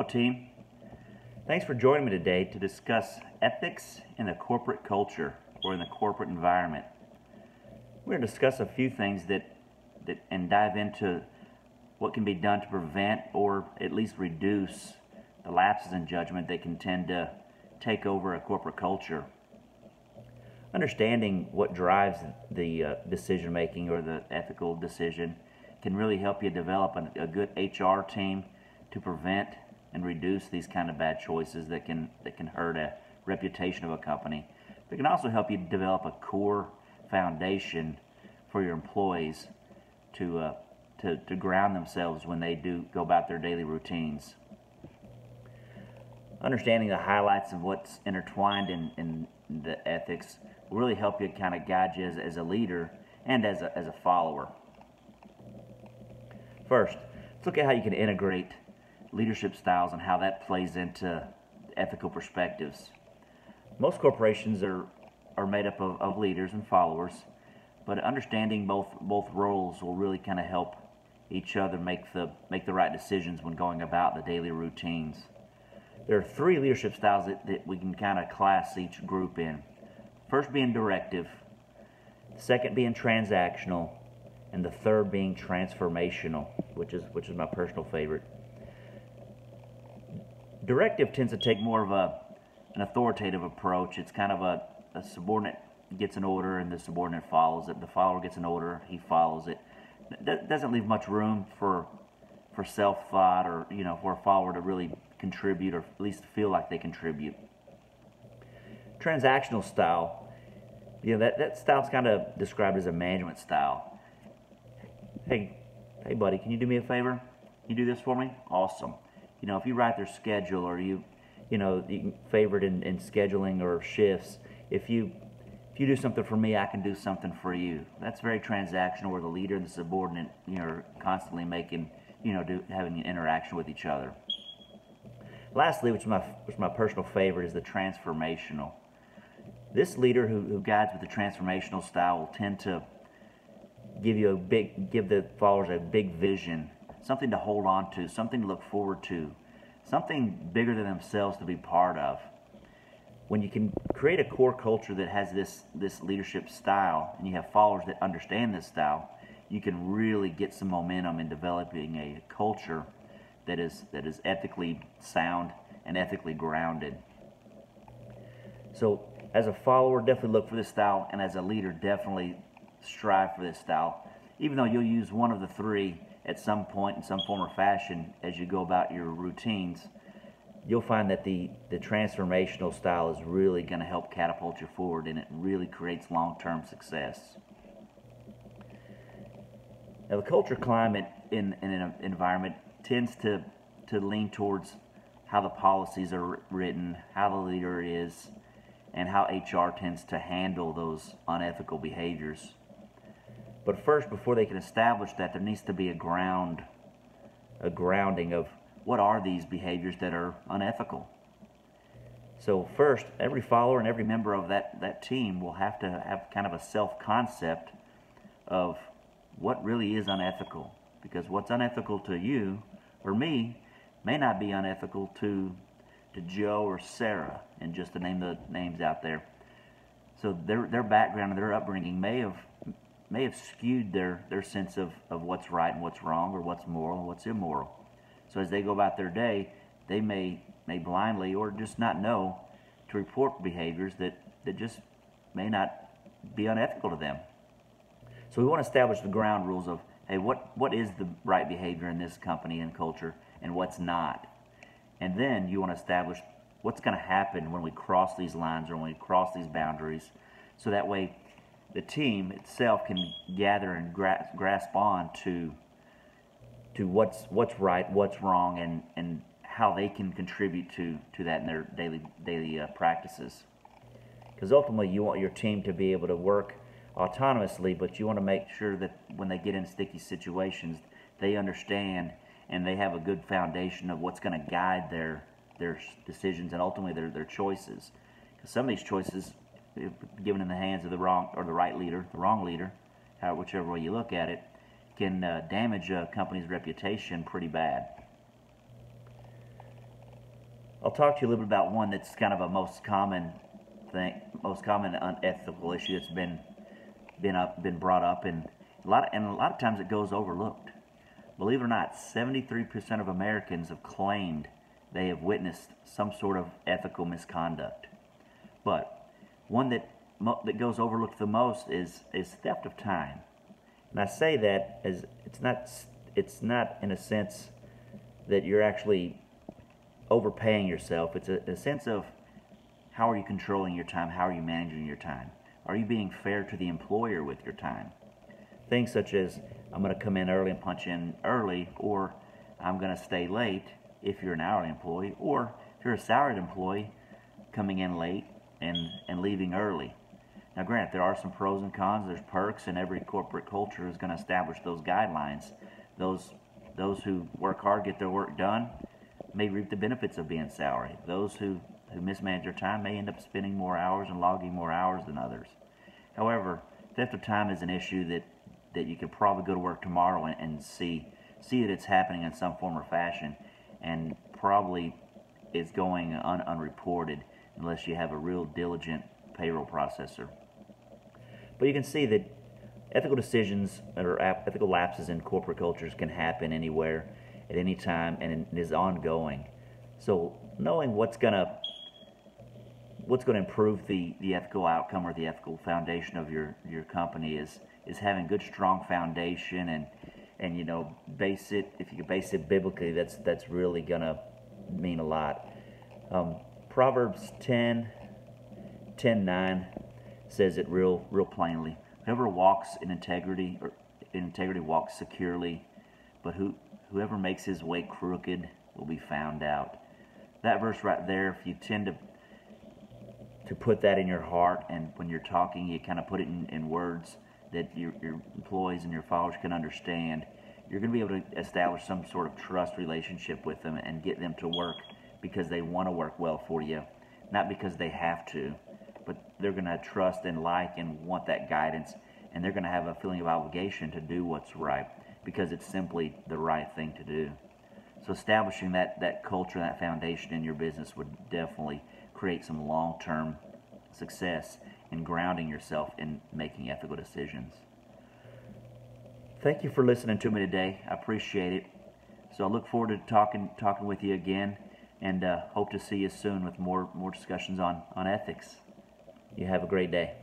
team. Thanks for joining me today to discuss ethics in the corporate culture or in the corporate environment. We're going to discuss a few things and dive into what can be done to prevent or at least reduce the lapses in judgment that can tend to take over a corporate culture. Understanding what drives the decision making or the ethical decision can really help you develop a good HR team to prevent and reduce these kind of bad choices that can hurt a reputation of a company. But it can also help you develop a core foundation for your employees to ground themselves when they do go about their daily routines. Understanding the highlights of what's intertwined in the ethics will really help you kind of guide you as a leader and as a follower. First, let's look at how you can integrate leadership styles and how that plays into ethical perspectives. Most corporations are made up of leaders and followers, but understanding both roles will really kind of help each other make the right decisions when going about the daily routines. There are three leadership styles that we can kind of class each group in. First being directive, the second being transactional, and the third being transformational, which is my personal favorite. Directive tends to take more of an authoritative approach. It's kind of a subordinate gets an order and the subordinate follows it. The follower gets an order, he follows it. That doesn't leave much room for self-thought or for a follower to really contribute or at least feel like they contribute. Transactional style, that style's kind of described as a management style. Hey buddy, can you do me a favor? Can you do this for me? Awesome. If you write their schedule or you favorite in scheduling or shifts, if you do something for me, I can do something for you. That's very transactional, where the leader and the subordinate are constantly making having an interaction with each other. Lastly, which is my personal favorite, is the transformational. This leader who guides with the transformational style will tend to give the followers a big vision, something to hold on to, something to look forward to, something bigger than themselves to be part of. When you can create a core culture that has this leadership style, and you have followers that understand this style, you can really get some momentum in developing a culture that is ethically sound and ethically grounded. So as a follower, definitely look for this style, and as a leader, definitely strive for this style. Even though you'll use one of the three at some point in some form or fashion as you go about your routines, you'll find that the transformational style is really going to help catapult you forward, and it really creates long-term success. Now, the culture climate in an environment tends to lean towards how the policies are written, how the leader is, and how HR tends to handle those unethical behaviors. But first, before they can establish that, there needs to be a grounding of what are these behaviors that are unethical. So first, every follower and every member of that team will have to have kind of a self-concept of what really is unethical. Because what's unethical to you or me may not be unethical to Joe or Sarah, and just to name the names out there. So their background and their upbringing may have skewed their sense of what's right and what's wrong, or what's moral and what's immoral. So as they go about their day, they may blindly or just not know to report behaviors that just may not be unethical to them. So we want to establish the ground rules of, hey, what is the right behavior in this company and culture, and what's not. And then you want to establish what's going to happen when we cross these lines or when we cross these boundaries, so that way the team itself can gather and grasp on to what's right, what's wrong, and how they can contribute to that in their daily practices. Because ultimately you want your team to be able to work autonomously, but you want to make sure that when they get in sticky situations, they understand and they have a good foundation of what's going to guide their decisions and ultimately their choices. Because some of these choices, if given in the hands of the wrong or the right leader, the wrong leader, whichever way you look at it, can damage a company's reputation pretty bad. I'll talk to you a little bit about one that's kind of a most common unethical issue that's been brought up, and a lot of times it goes overlooked. Believe it or not, 73% of Americans have claimed they have witnessed some sort of ethical misconduct. But one that goes overlooked the most is theft of time. And I say that as it's not in a sense that you're actually overpaying yourself. It's a sense of how are you controlling your time? How are you managing your time? Are you being fair to the employer with your time? Things such as, I'm going to come in early and punch in early, or I'm going to stay late if you're an hourly employee, or if you're a salaried employee, coming in late and leaving early. Now granted, there are some pros and cons, there's perks, and every corporate culture is going to establish those guidelines. Those who work hard, get their work done, may reap the benefits of being salaried. Those who mismanage their time may end up spending more hours and logging more hours than others. However, theft of time is an issue that you could probably go to work tomorrow and see that it's happening in some form or fashion, and probably is going unreported unless you have a real diligent payroll processor. But you can see that ethical decisions or ethical lapses in corporate cultures can happen anywhere, at any time, and it is ongoing. So knowing what's going to improve the ethical outcome or the ethical foundation of your company is having good, strong foundation, and you know, if you can base it biblically, that's really gonna mean a lot. Proverbs 10:9 says it real plainly. Whoever walks in integrity walks securely, but whoever makes his way crooked will be found out. That verse right there, if you tend to put that in your heart, and when you're talking, you kind of put it in words that your employees and your followers can understand, you're going to be able to establish some sort of trust relationship with them and get them to work because they want to work well for you, not because they have to, but they're going to trust and like and want that guidance, and they're going to have a feeling of obligation to do what's right because it's simply the right thing to do. So establishing that culture, that foundation in your business would definitely create some long-term success in grounding yourself in making ethical decisions. Thank you for listening to me today. I appreciate it. So I look forward to talking with you again, and hope to see you soon with more discussions on ethics. You have a great day.